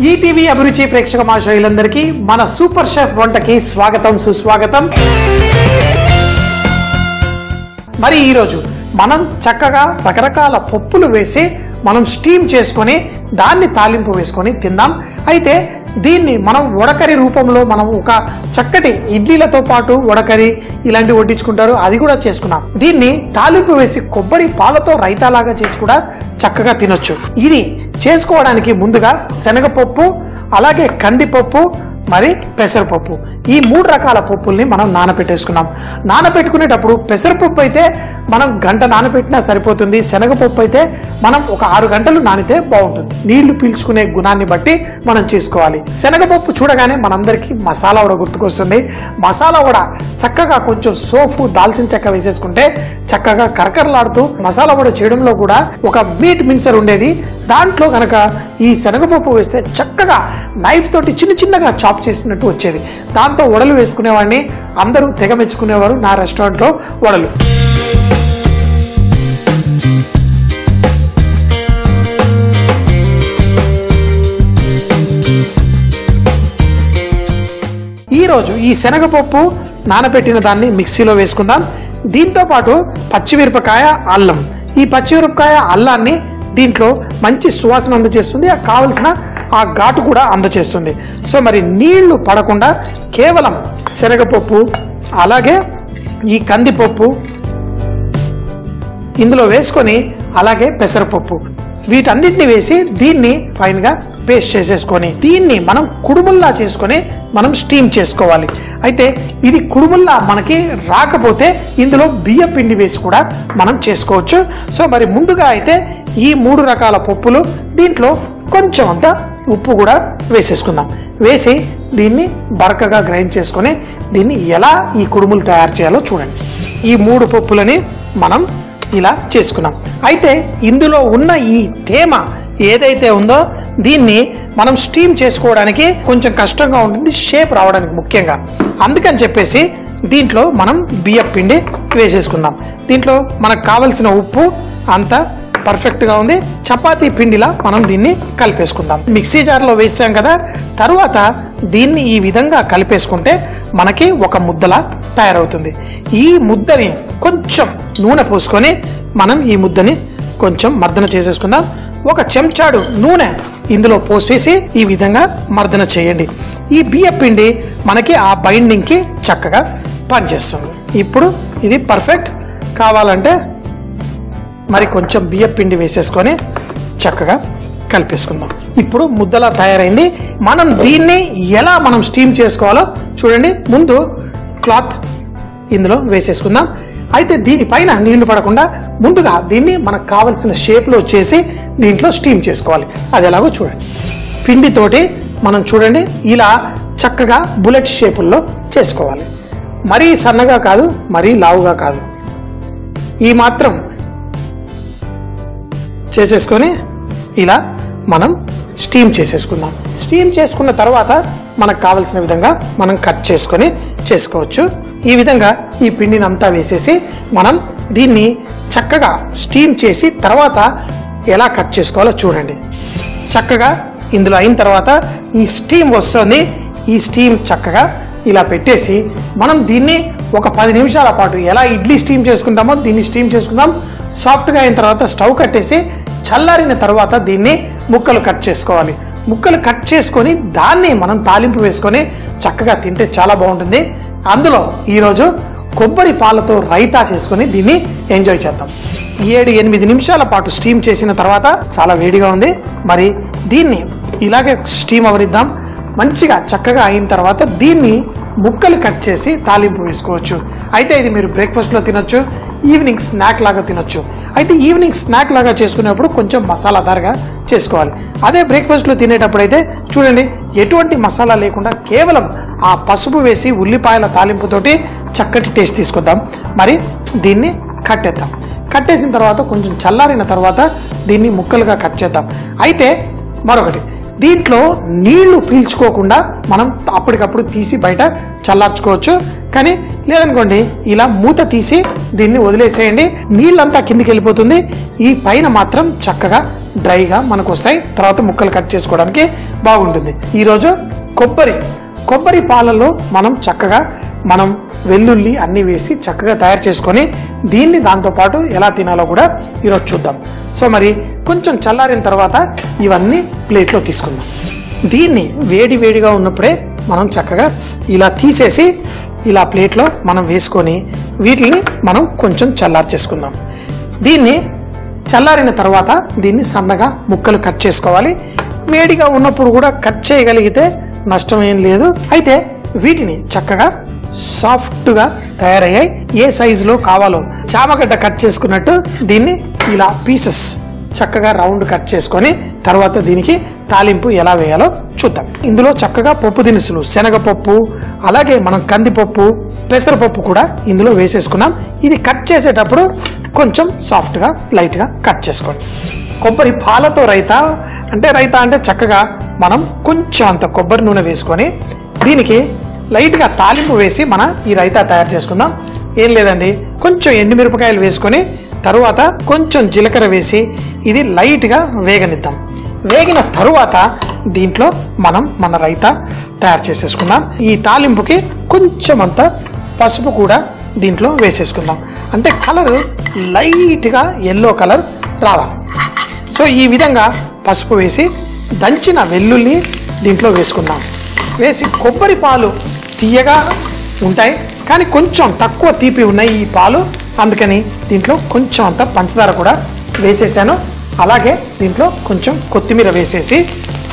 ETV అభిరుచి ప్రేక్షక మహాశయులందరికీ మన సూపర్ షెఫ్ వంటకి స్వాగతం సుస్వాగతం. మరి ఈరోజు మనం చక్కగా రకరకాల పప్పులు వేసి మనం స్టీమ్ చేసుకొని దాన్ని తాలింపు వేసుకొని తిందాం. అయితే దీన్ని మనం వడకరి రూపంలో మనం ఒక చక్కటి ఇడ్లీలతో పాటు వడకరి ఇలాంటివి వడ్డించుకుంటారు, అది కూడా చేసుకున్నాం. దీన్ని తాలింపు వేసి కొబ్బరి పాలతో రైతాలాగా చేసి కూడా చక్కగా తినొచ్చు. ఇది చేసుకోవడానికి ముందుగా శనగపప్పు, అలాగే కందిపప్పు, మరి పెసరపప్పు, ఈ 3 రకాల పప్పుల్ని మనం నానబెట్టేసుకున్నాం. నానబెట్టుకునేటప్పుడు పెసరపప్పు అయితే మనం గంట నానబెట్టినా సరిపోతుంది. శనగపప్పు అయితే మనం ఒక 6 గంటలు నానితే బాగుంటుంది. నీళ్లు పీల్చుకునే గుణాన్ని బట్టి మనం చేసుకోవాలి. శనగపప్పు చూడగానే మనందరికీ మసాలా వడ గుర్తుకొస్తుంది. మసాలా వడ చక్కగా కొంచెం సోఫు, దాల్చిన చెక్క వేసేసుకుంటే చక్కగా కరకరలాడుతూ మసాలా వడ చేయడంలో కూడా ఒక మీట్ మిక్సర్ ఉండేది. దాంట్లో కనుక ఈ శనగపప్పు వేస్తే చక్కగా నైఫ్ తోటి చిన్న చిన్నగా చాప్ చేసినట్టు వచ్చేది. దాంతో వడలు వేసుకునేవాడిని, అందరూ తెగ మెచ్చుకునేవారు నా రెస్టారెంట్లో వడలు. ఈరోజు ఈ శనగపప్పు నానబెట్టిన దాన్ని మిక్సీలో వేసుకుందాం. దీంతో పాటు పచ్చిమిరపకాయ, అల్లం, ఈ పచ్చిమిరపకాయ అల్లాన్ని దీంట్లో మంచి సువాసన అందజేస్తుంది, కావలసిన ఆ ఘాటు కూడా అందజేస్తుంది. సో మరి నీళ్లు పడకుండా కేవలం శనగపప్పు అలాగే ఈ కందిపప్పు ఇందులో వేసుకొని అలాగే పెసరపప్పు వీటన్నిటిని వేసి దీన్ని ఫైన్ గా పేస్ట్ చేసేసుకొని దీన్ని మనం కుడుముల్లా చేసుకొని మనం స్టీమ్ చేసుకోవాలి. అయితే ఇది కుడుముల్లా మనకి రాకపోతే ఇందులో బియ్య పిండి వేసి కూడా మనం చేసుకోవచ్చు. సో మరి ముందుగా అయితే ఈ 3 రకాల పప్పులు, దీంట్లో కొంచెం అంత ఉప్పు కూడా వేసేసుకుందాం. వేసి దీన్ని బరకగా గ్రైండ్ చేసుకొని దీన్ని ఎలా ఈ కుడుములు తయారు చేయాలో చూడండి. ఈ 3 పప్పులని మనం ఇలా చేసుకున్నాం. అయితే ఇందులో ఉన్న ఈ తేమ ఏదైతే ఉందో దీన్ని మనం స్టీమ్ చేసుకోవడానికి కొంచెం కష్టంగా ఉంటుంది, షేప్ రావడానికి ముఖ్యంగా. అందుకని చెప్పేసి దీంట్లో మనం బియ్యం పిండి వేసేసుకుందాం. దీంట్లో మనకు కావలసిన ఉప్పు అంతా పర్ఫెక్ట్గా ఉంది. చపాతీ పిండిలా మనం దీన్ని కలిపేసుకుందాం. మిక్సీ జార్లో వేసాం కదా, తరువాత దీన్ని ఈ విధంగా కలిపేసుకుంటే మనకి ఒక ముద్దలా తయారవుతుంది. ఈ ముద్దని కొంచెం నూనె పోసుకొని మనం ఈ ముద్దని కొంచెం మర్దన చేసేసుకుందాం. ఒక చెంచాడు నూనె ఇందులో పోసేసి ఈ విధంగా మర్దన చేయండి. ఈ బియ్య పిండి మనకి ఆ బైండింగ్కి చక్కగా పనిచేస్తుంది. ఇప్పుడు ఇది పర్ఫెక్ట్. కావాలంటే మరి కొంచెం బియ్య పిండి వేసేసుకొని చక్కగా కలిపేసుకుందాం. ఇప్పుడు ముద్దలా తయారైంది. మనం దీన్ని ఎలా మనం స్టీమ్ చేసుకోవాలో చూడండి. ముందు క్లాత్ ఇందులో వేసేసుకుందాం. అయితే దీనిపైన నీళ్లు పడకుండా ముందుగా దీన్ని మనకు కావలసిన షేప్లో చేసి దీంట్లో స్టీమ్ చేసుకోవాలి. అది ఎలాగో చూడండి. పిండితోటి మనం చూడండి ఇలా చక్కగా బుల్లెట్ షేపుల్లో చేసుకోవాలి. మరీ సన్నగా కాదు, మరీ లావుగా కాదు, ఈ మాత్రం చేసేసుకొని ఇలా మనం స్టీమ్ చేసేసుకుందాం. స్టీమ్ చేసుకున్న తర్వాత మనకు కావలసిన విధంగా మనం కట్ చేసుకొని చేసుకోవచ్చు. ఈ విధంగా ఈ పిండిని అంతా వేసేసి మనం దీన్ని చక్కగా స్టీమ్ చేసి తర్వాత ఎలా కట్ చేసుకోవాలో చూడండి. చక్కగా ఇందులో అయిన తర్వాత ఈ స్టీమ్ వస్తుంది. ఈ స్టీమ్ చక్కగా ఇలా పెట్టేసి మనం దీన్ని ఒక 10 నిమిషాల పాటు ఎలా ఇడ్లీ స్టీమ్ చేసుకుంటామో దీన్ని స్టీమ్ చేసుకుందాం. సాఫ్ట్గా అయిన తర్వాత స్టవ్ కట్టేసి చల్లారిన తర్వాత దీన్ని ముక్కలు కట్ చేసుకోవాలి. ముక్కలు కట్ చేసుకొని దాన్ని మనం తాలింపు వేసుకొని చక్కగా తింటే చాలా బాగుంటుంది. అందులో ఈరోజు కొబ్బరి పాలతో రైతా చేసుకొని దీన్ని ఎంజాయ్ చేద్దాం. 7-8 నిమిషాల పాటు స్టీమ్ చేసిన తర్వాత చాలా వేడిగా ఉంది. మరి దీన్ని ఇలాగే స్టీమ్ అవరిద్దాం. మంచిగా చక్కగా అయిన తర్వాత దీన్ని ముక్కలు కట్ చేసి తాలింపు వేసుకోవచ్చు. అయితే ఇది మీరు బ్రేక్ఫాస్ట్లో తినొచ్చు, ఈవినింగ్ స్నాక్ లాగా తినొచ్చు. అయితే ఈవినింగ్ స్నాక్ లాగా చేసుకునేప్పుడు కొంచెం మసాలాదారుగా చేసుకోవాలి. అదే బ్రేక్ఫాస్ట్లో తినేటప్పుడు అయితే చూడండి ఎటువంటి మసాలా లేకుండా కేవలం ఆ పసుపు వేసి ఉల్లిపాయల తాలింపుతోటి చక్కటి టేస్ట్ తీసుకొద్దాం. మరి దీన్ని కట్టేద్దాం. కట్టేసిన తర్వాత కొంచెం చల్లారిన తర్వాత దీన్ని ముక్కలుగా కట్ చేద్దాం. అయితే మరొకటి, దీంట్లో నీళ్లు పీల్చుకోకుండా మనం అప్పటికప్పుడు తీసి బయట చల్లార్చుకోవచ్చు. కానీ లేదనుకోండి ఇలా మూత తీసి దీన్ని వదిలేసేయండి. నీళ్ళంతా కిందికి వెళ్ళిపోతుంది. ఈ పైన మాత్రం చక్కగా డ్రైగా మనకు వస్తాయి. తర్వాత ముక్కలు కట్ చేసుకోవడానికి బాగుంటుంది. ఈరోజు కొబ్బరి పాలలో మనం చక్కగా వెల్లుల్లి అన్నీ వేసి చక్కగా తయారు చేసుకొని దీన్ని దాంతోపాటు ఎలా తినాలో కూడా ఈరోజు చూద్దాం. సో మరి కొంచెం చల్లారిన తర్వాత ఇవన్నీ ప్లేట్లో తీసుకుందాం. దీన్ని వేడిగా ఉన్నప్పుడే మనం చక్కగా ఇలా తీసేసి ఇలా ప్లేట్లో మనం వేసుకొని వీటిని మనం కొంచెం చల్లారి చేసుకుందాం. దీన్ని చల్లారిన తర్వాత దీన్ని సన్నగా ముక్కలు కట్ చేసుకోవాలి. వేడిగా ఉన్నప్పుడు కూడా కట్ చేయగలిగితే నష్టం ఏం లేదు. అయితే వీటిని చక్కగా సాఫ్ట్గా తయారయ్యాయి. ఏ సైజులో కావాలో చామగడ్డ కట్ చేసుకున్నట్టు దీన్ని ఇలా పీసెస్ చక్కగా రౌండ్ కట్ చేసుకొని తర్వాత దీనికి తాలింపు ఎలా వేయాలో చూద్దాం. ఇందులో చక్కగా పప్పు దినుసులు శనగపప్పు, అలాగే మనం కందిపప్పు, పెసరపప్పు కూడా ఇందులో వేసేసుకున్నాం. ఇది కట్ చేసేటప్పుడు కొంచెం సాఫ్ట్గా లైట్గా కట్ చేసుకోండి. కొబ్బరి పాలతో రైతా అంటే చక్కగా మనం కొంచెం అంత కొబ్బరి నూనె వేసుకొని దీనికి లైట్గా తాలింపు వేసి ఈ రైతా తయారు చేసుకుందాం. ఏం లేదండి, కొంచెం ఎండుమిరపకాయలు వేసుకొని తరువాత కొంచెం జీలకర్ర వేసి ఇది లైట్గా వేగనిద్దాం. వేగిన తరువాత దీంట్లో మన రైతా తయారు చేసేసుకుందాం. ఈ తాలింపుకి కొంచెం అంత పసుపు కూడా దీంట్లో వేసేసుకుందాం. అంటే కలర్ లైట్గా ఎల్లో కలర్ రావాలి. సో ఈ విధంగా పసుపు వేసి దంచిన వెల్లుల్లి దీంట్లో వేసుకుందాం. వేసి కొబ్బరి పాలు తీయగా ఉంటాయి కానీ కొంచెం తక్కువ తీపి ఉన్నాయి ఈ పాలు, అందుకని దీంట్లో కొంచెం అంత పంచదార కూడా వేసేసాను. అలాగే దీంట్లో కొంచెం కొత్తిమీర వేసేసి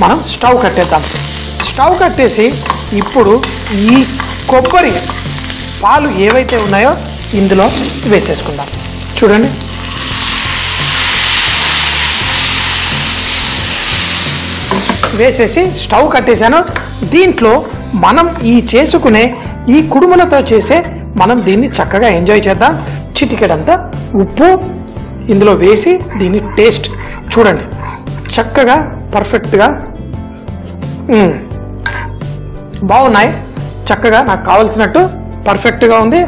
మనం స్టవ్ కట్టేద్దాం. స్టవ్ కట్టేసి ఇప్పుడు ఈ కొబ్బరి పాలు ఏవైతే ఉన్నాయో ఇందులో వేసేసుకుందాం. చూడండి, వేసేసి స్టవ్ కట్టేశాను. దీంట్లో మనం చేసుకునే ఈ కుడుములతో చేసే దీన్ని చక్కగా ఎంజాయ్ చేద్దాం. చిటికెడంతా ఉప్పు ఇందులో వేసి దీన్ని టేస్ట్ చూడండి. చక్కగా పర్ఫెక్ట్గా బాగున్నాయి. చక్కగా నాకు కావలసినట్టు పర్ఫెక్ట్గా ఉంది.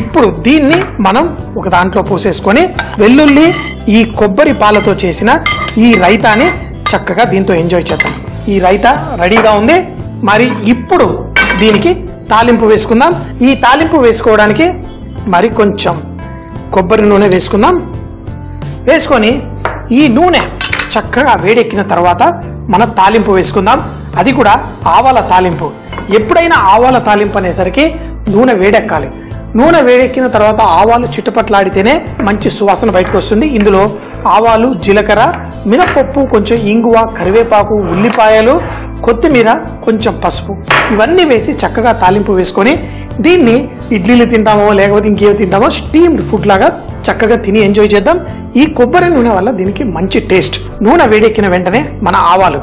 ఇప్పుడు దీన్ని మనం ఒక దాంట్లో పోసేసుకొని వెల్లుల్లి ఈ కొబ్బరి పాలతో చేసిన ఈ రైతాని చక్కగా దీంతో ఎంజాయ్ చేద్దాం. ఈ రైతా రెడీగా ఉంది. మరి ఇప్పుడు దీనికి తాలింపు వేసుకుందాం. ఈ తాలింపు వేసుకోవడానికి మరి కొంచెం కొబ్బరి నూనె వేసుకుందాం. వేసుకొని ఈ నూనె చక్కగా వేడెక్కిన తర్వాత మన తాలింపు వేసుకుందాం. అది కూడా ఆవాల తాలింపు. ఎప్పుడైనా ఆవాల తాలింపు అనేసరికి నూనె వేడెక్కాలి. నూనె వేడెక్కిన తర్వాత ఆవాలు చిట్టపట్లాడితేనే మంచి సువాసన బయటకు వస్తుంది. ఇందులో ఆవాలు, జీలకర్ర, మినపప్పు, కొంచెం ఇంగువ, కరివేపాకు, ఉల్లిపాయలు, కొత్తిమీర, కొంచెం పసుపు ఇవన్నీ వేసి చక్కగా తాలింపు వేసుకొని దీన్ని ఇడ్లీలు తింటామో లేకపోతే ఇంకేమో తింటామో స్టీమ్డ్ ఫుడ్ లాగా చక్కగా తిని ఎంజాయ్ చేద్దాం. ఈ కొబ్బరి నూనె వల్ల దీనికి మంచి టేస్ట్. నూనె వేడెక్కిన వెంటనే మన ఆవాలు,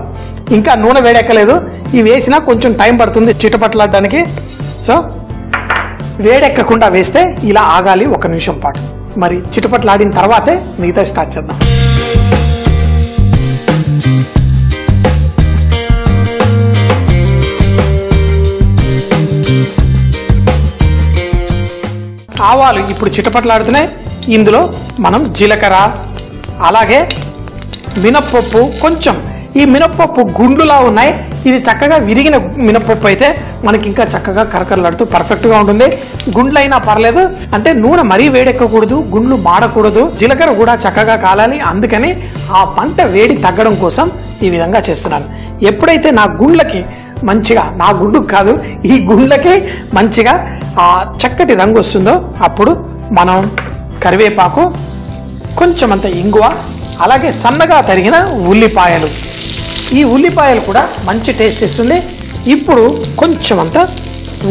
ఇంకా నూనె వేడెక్కలేదు, ఇవి వేసినా కొంచెం టైం పడుతుంది చిట్టపట్లాడడానికి. సో వేడెక్కకుండా వేస్తే ఇలా ఆగాలి 1 నిమిషం పాటు. మరి చిటపట్లాడిన తర్వాతే మిగతా స్టార్ట్ చేద్దాం. ఆవాలు ఇప్పుడు చిటపట్లాడుతున్నాయి. ఇందులో మనం జీలకర్ర, అలాగే మినప్పప్పు, కొంచెం ఈ మినప్పప్పు గుండ్లులా ఉన్నాయి. ఇది చక్కగా విరిగిన మినప్పప్పు అయితే మనకి ఇంకా చక్కగా కరకరలాడుతూ పర్ఫెక్ట్గా ఉంటుంది. గుండ్లైనా పర్లేదు, అంటే నూనె మరీ వేడెక్కకూడదు, గుండ్లు మాడకూడదు, జీలకర్ర కూడా చక్కగా కాలాలి. అందుకని ఆ పంట వేడి తగ్గడం కోసం ఈ విధంగా చేస్తున్నాను. ఎప్పుడైతే నా గుండ్లకి మంచిగా, నా గుండుకు కాదు ఈ గుండ్లకి మంచిగా ఆ చక్కటి రంగు వస్తుందో అప్పుడు మనం కరివేపాకు, కొంచెం అంత ఇంగువ, అలాగే సన్నగా తరిగిన ఉల్లిపాయలు, ఈ ఉల్లిపాయలు కూడా మంచి టేస్ట్ ఇస్తుంది. ఇప్పుడు కొంచెం అంత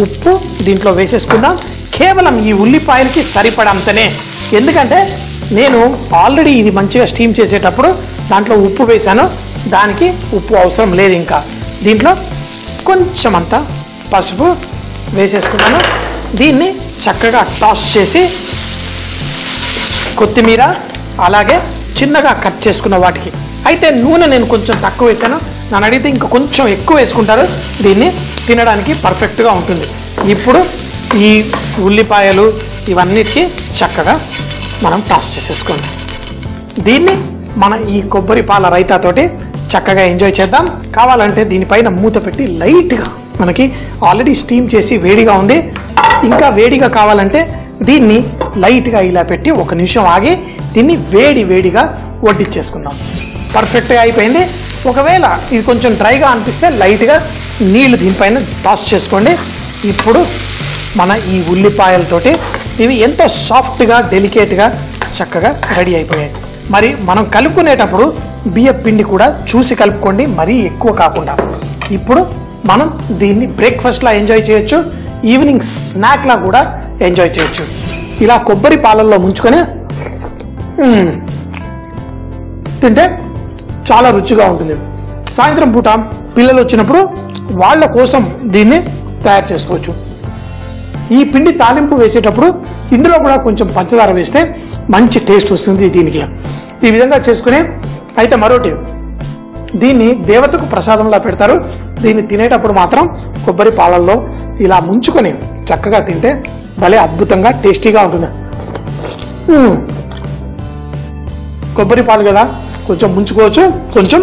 ఉప్పు దీంట్లో వేసేసుకుందాం. కేవలం ఈ ఉల్లిపాయలకి సరిపడంతనే, ఎందుకంటే నేను ఆల్రెడీ ఇది మంచిగా స్టీమ్ చేసేటప్పుడు దాంట్లో ఉప్పు వేసాను, దానికి ఉప్పు అవసరం లేదు. ఇంకా దీంట్లో కొంచెం అంత పసుపు వేసేసుకున్నాను. దీన్ని చక్కగా టాస్ చేసి కొత్తిమీర, అలాగే చిన్నగా కట్ చేసుకున్న వాటికి, అయితే నూనె నేను కొంచెం తక్కువ వేసాను, నన్ను అడిగితే ఇంకా కొంచెం ఎక్కువ వేసుకుంటారు, దీన్ని తినడానికి పర్ఫెక్ట్గా ఉంటుంది. ఇప్పుడు ఈ ఉల్లిపాయలు ఇవన్నిటికీ చక్కగా మనం టాస్ చేసేసుకోండి. దీన్ని మన ఈ కొబ్బరి పాల రైతాతోటి చక్కగా ఎంజాయ్ చేద్దాం. కావాలంటే దీనిపైన మూత పెట్టి లైట్గా, మనకి ఆల్రెడీ స్టీమ్ చేసి వేడిగా ఉంది, ఇంకా వేడిగా కావాలంటే దీన్ని లైట్గా ఇలా పెట్టి 1 నిమిషం ఆగి దీన్ని వేడిగా వడ్డించేసుకుందాం. పర్ఫెక్ట్గా అయిపోయింది. ఒకవేళ ఇది కొంచెం డ్రైగా అనిపిస్తే లైట్గా నీళ్లు దీనిపైన టాస్ చేసుకోండి. ఇప్పుడు మన ఈ ఉల్లిపాయలతోటి ఇవి ఎంతో సాఫ్ట్గా డెలికేట్గా చక్కగా రెడీ అయిపోయాయి. మరి మనం కలుపుకునేటప్పుడు బియ్యం పిండి కూడా చూసి కలుపుకోండి, మరీ ఎక్కువ కాకుండా. ఇప్పుడు మనం దీన్ని బ్రేక్ఫాస్ట్లా ఎంజాయ్ చేయొచ్చు, ఈవినింగ్ స్నాక్లా కూడా ఎంజాయ్ చేయొచ్చు. ఇలా కొబ్బరి పాలల్లో ముంచుకొని తింటే చాలా రుచిగా ఉంటుంది. సాయంత్రం పూట పిల్లలు వచ్చినప్పుడు వాళ్ళ కోసం దీన్ని తయారు చేసుకోవచ్చు. ఈ పిండి తాలింపు వేసేటప్పుడు ఇందులో కూడా కొంచెం పంచదార వేస్తే మంచి టేస్ట్ వస్తుంది దీనికి. ఈ విధంగా చేసుకుని అయితే మరోటి, దీన్ని దేవతకు ప్రసాదంలా పెడతారు. దీన్ని తినేటప్పుడు మాత్రం కొబ్బరి పాలల్లో ఇలా ముంచుకొని చక్కగా తింటే భలే అద్భుతంగా టేస్టీగా ఉంటుంది. కొబ్బరి పాలు కదా, కొంచెం ముంచుకోవచ్చు, కొంచెం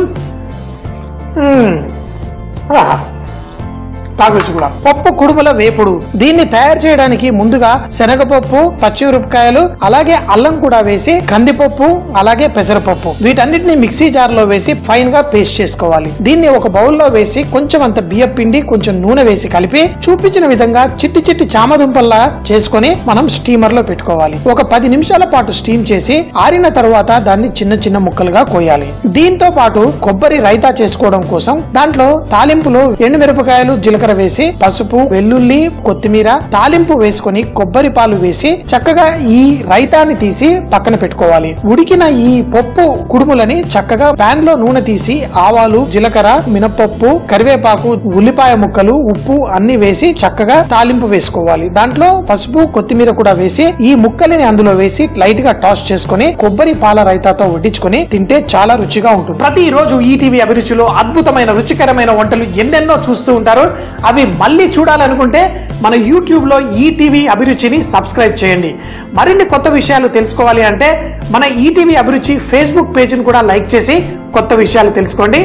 తాగొచ్చు కూడా. పప్పు కుడుముల వేపుడు. దీన్ని తయారు చేయడానికి ముందుగా శనగపప్పు, పచ్చిమిరపకాయలు, అలాగే అల్లం కూడా వేసి కందిపప్పు, అలాగే పెసరపప్పు వీటన్నిటిని మిక్సీ జార్ లో వేసి ఫైన్ గా పేస్ట్ చేసుకోవాలి. దీన్ని ఒక బౌల్లో వేసి కొంచెం అంత బియ్యం పిండి, కొంచెం నూనె వేసి కలిపి చూపించిన విధంగా చిట్టి చిట్టి చామదుంపల్లా చేసుకొని మనం స్టీమర్ లో పెట్టుకోవాలి. ఒక 10 నిమిషాల పాటు స్టీమ్ చేసి ఆరిన తర్వాత దాన్ని చిన్న చిన్న ముక్కలుగా కోయాలి. దీంతో పాటు కొబ్బరి రైతా చేసుకోవడం కోసం దాంట్లో తాలింపులో ఎండుమిరపకాయలు, జీలకర్ర వేసి పసుపు, వెల్లుల్లి, కొత్తిమీర తాలింపు వేసుకొని కొబ్బరి పాలు వేసి చక్కగా ఈ రైతాన్ని తీసి పక్కన పెట్టుకోవాలి. ఉడికిన ఈ పప్పు కుడుములని చక్కగా పాన్ లో నూనె తీసి ఆవాలు, జీలకర్ర, మినపప్పు, కరివేపాకు, ఉల్లిపాయ ముక్కలు, ఉప్పు అన్ని వేసి చక్కగా తాలింపు వేసుకోవాలి. దాంట్లో పసుపు, కొత్తిమీర కూడా వేసి ఈ ముక్కలని అందులో వేసి లైట్ గా టాస్ చేసుకుని కొబ్బరి పాల రైతాతో వడ్డించుకొని తింటే చాలా రుచిగా ఉంటుంది. ప్రతిరోజు ఈటీవీ అభిరుచిలో అద్భుతమైన రుచికరమైన వంటలు ఎన్నెన్నో చూస్తూ ఉంటారు. అవి మళ్ళీ చూడాలనుకుంటే మన యూట్యూబ్ లో ఈటీవీ అభిరుచిని సబ్స్క్రైబ్ చేయండి. మరిన్ని కొత్త విషయాలు తెలుసుకోవాలి అంటే మన ఈటీవీ అభిరుచి ఫేస్బుక్ పేజ్ ను కూడా లైక్ చేసి కొత్త విషయాలు తెలుసుకోండి.